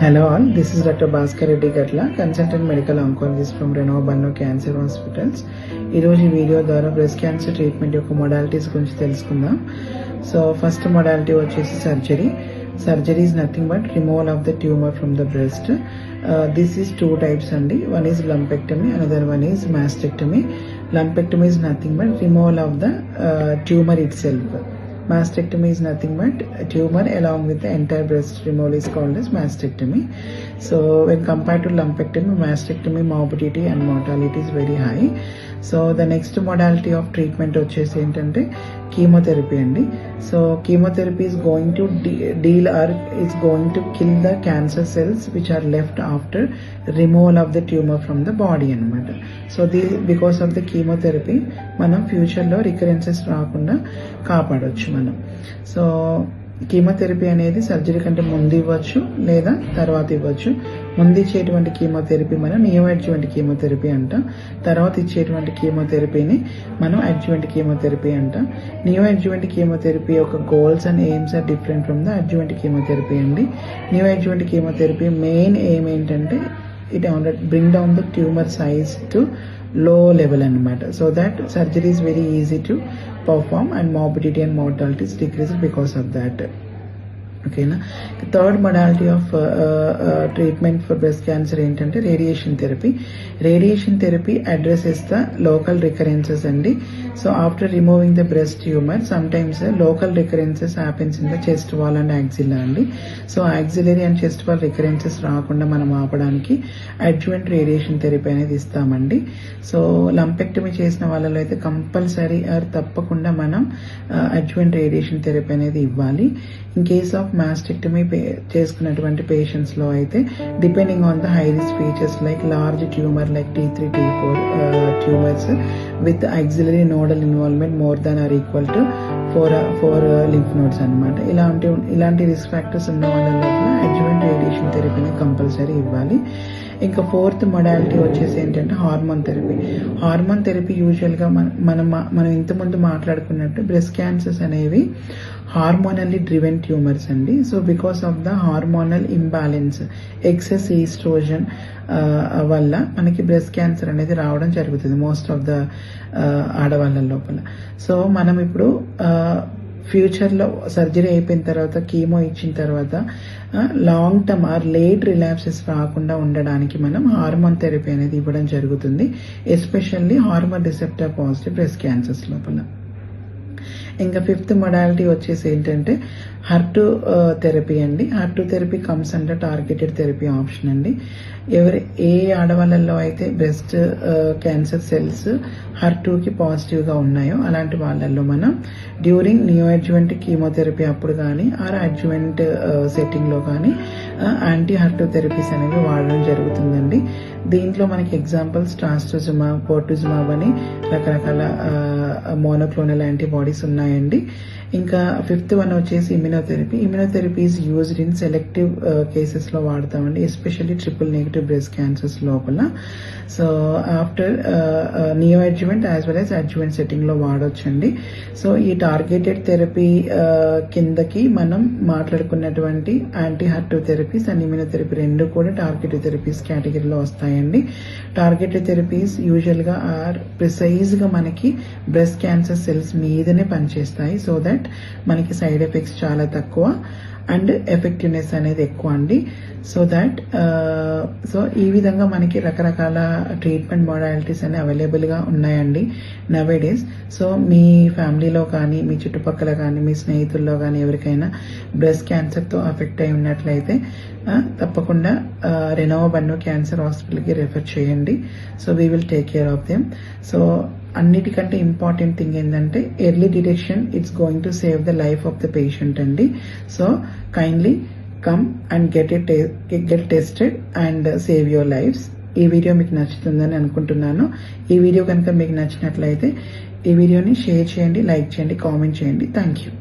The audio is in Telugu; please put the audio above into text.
Hello all, this is Dr. Bhaskar Reddy Gatla, consultant medical oncologist from Renova Banno Cancer Hospitals. ఈరోజు ఈ వీడియో ద్వారా బ్రెస్ట్ క్యాన్సర్ ట్రీట్మెంట్ యొక్క మొడాలిటీస్ గురించి తెలుసుకుందాం. సో ఫస్ట్ మొడాలిటీ వచ్చేసి surgery. Surgery is nothing but removal of the tumor from the breast. This is two types అండి. One is lumpectomy, another one is mastectomy. Lumpectomy is nothing but removal of the tumor itself. Mastectomy is nothing but a tumor along with the entire breast removal is called as mastectomy. So when compared to lumpectomy, mastectomy morbidity and mortality is very high. So the next modality of treatment వచ్చేసి ఏంటంటే chemotherapy అండి. So chemotherapy is going to deal or is going to kill the cancer cells which are left after removal of the tumor from the body అన్నమాట. So because of the chemotherapy మనం ఫ్యూచర్లో రికరెన్సెస్ రాకుండా కాపాడవచ్చు మనం. సో కీమోథెరపీ అనేది సర్జరీ కంటే ముందు ఇవ్వచ్చు లేదా తర్వాత ఇవ్వచ్చు. ముందు ఇచ్చేటువంటి కీమోథెరపీ మనం నియో అడ్జువెంట్ కీమోథెరపీ అంటాం. తర్వాత ఇచ్చేటువంటి కీమోథెరపీని మనం అడ్జువెంట్ కీమోథెరపీ అంటాం. నియో అడ్జువెంట్ కీమోథెరపీ యొక్క goals and aims are different from the adjuvant chemotherapy అండి. Neo adjuvant chemotherapy main aim ఏంటంటే it bring down the tumor size to low level anamata, so that surgery is very easy to perform and morbidity and mortality is decreased because of that. Okay na. The third modality of treatment for breast cancer ఏంటంటే radiation therapy. Radiation therapy addresses the local recurrences అండి. So after removing the breast tumor, sometimes local recurrences happens in the chest wall and axilla అండి. So axillary and chest wall recurrences రాకుండా మనం ఆపడానికి అడ్జువెంట్ రేడియేషన్ థెరపీ అనేది ఇస్తామండి. సో లంపెక్టమీ చేసిన వాళ్ళలో అయితే కంపల్సరీ తప్పకుండా మనం అడ్జువెంట్ రేడియేషన్ థెరపీ అనేది ఇవ్వాలి. ఇన్ కేస్ ఆఫ్ మాస్టెక్టమీ చేసుకున్నటువంటి పేషెంట్స్లో అయితే depending on the high risk features like large tumour like T3 T4 tumours with axillary nodal involvement more than or equal to 4 lymph nodes అనమాట. ఇలాంటి రిస్క్ ఫ్యాక్టర్స్ ఉన్న వాళ్ళలో అడ్జువెంట్ రేడియేషన్ థెరపీని కంపల్సరీ ఇవ్వాలి. ఇంకా ఫోర్త్ మొడాలిటీ వచ్చేసి ఏంటంటే హార్మోన్ థెరపీ. హార్మోన్ థెరపీ యూజువల్గా మనం ఇంతకుముందు మాట్లాడుకున్నట్టు బ్రెస్ట్ క్యాన్సర్స్ అనేవి హార్మోనల్లీ డ్రివెన్ ట్యూమర్స్ అండి. So because of the hormonal imbalance excess oestrogen వల్ల మనకి బ్రెస్ట్ క్యాన్సర్ అనేది రావడం జరుగుతుంది మోస్ట్ ఆఫ్ ద ఆడవాళ్ళ లోపల. సో మనం ఇప్పుడు ఫ్యూచర్లో సర్జరీ అయిపోయిన తర్వాత కీమో ఇచ్చిన తర్వాత long term are late relapses రాకుండా ఉండడానికి మనం హార్మోన్ థెరపీ అనేది ఇవ్వడం జరుగుతుంది, especially hormone receptor positive breast cancers లోపల. ఇంకా ఫిఫ్త్ మొడాలిటీ వచ్చేసి ఏంటంటే హర్టు థెరపీ అండి. హర్టు therapy comes under targeted therapy option అండి. ఏ ఆడవాళ్ళల్లో అయితే బ్రెస్ట్ క్యాన్సర్ సెల్స్ హర్టుకి పాజిటివ్గా ఉన్నాయో అలాంటి వాళ్ళల్లో మనం డ్యూరింగ్ నియో అడ్జువెంట్ కీమోథెరపీ అప్పుడు కానీ ఆర్ అడ్జువెంట్ సెట్టింగ్లో కానీ యాంటీ హర్టు థెరపీస్ అనేవి వాడడం జరుగుతుందండి. దీంట్లో మనకి ఎగ్జాంపుల్స్ ట్రాస్టోజుమాబ్, పోర్టుజుమాబ్ అని రకరకాల మోనోక్లోనల్ యాంటీబాడీస్ ఉన్నాయండి. ఇంకా ఫిఫ్త్ వన్ వచ్చేసి immunotherapy. Immunotherapy is used in selective కేసెస్లో వాడతామండి, especially triple negative breast cancers లోపల. So after neo adjuvant as well as adjuvant సెట్టింగ్లో వాడొచ్చండి. సో ఈ టార్గెటెడ్ థెరపీ కిందకి మనం మాట్లాడుకున్నటువంటి anti her two therapies and immunotherapy రెండు కూడా టార్గెటెడ్ థెరపీస్ కేటగిరీలో వస్తాయండి. టార్గెటెడ్ థెరపీస్ యూజువల్గా ఆర్ ప్రిసైజ్గా మనకి బ్రెస్ట్ క్యాన్సర్ సెల్స్ మీదనే పనిచేస్తాయి. సో దట్ మనకి సైడ్ ఎఫెక్ట్స్ చాలా తక్కువ అండ్ ఎఫెక్టివ్నెస్ అనేది ఎక్కువ అండి. సో ఈ విధంగా మనకి రకరకాల ట్రీట్మెంట్ మోడాలిటీస్ అనేవి అవైలబుల్గా ఉన్నాయండి నవేడేస్. సో మీ ఫ్యామిలీలో కానీ మీ చుట్టుపక్కల కానీ మీ స్నేహితుల్లో కానీ ఎవరికైనా బ్రెస్ట్ క్యాన్సర్తో అఫెక్ట్ అయి ఉన్నట్లయితే తప్పకుండా రెనోవా బన్నో క్యాన్సర్ హాస్పిటల్కి రెఫర్ చేయండి. So we will take care of them. So అన్నిటికంటే ఇంపార్టెంట్ థింగ్ ఏంటంటే early detection it's going to save the life of the patient అండి. So kindly come and get tested and save your lifes. ఈ వీడియో మీకు నచ్చుతుందని అనుకుంటున్నాను. ఈ వీడియో కనుక మీకు నచ్చినట్లయితే ఈ వీడియోని షేర్ చేయండి, లైక్ చేయండి, కామెంట్ చేయండి. Thank you.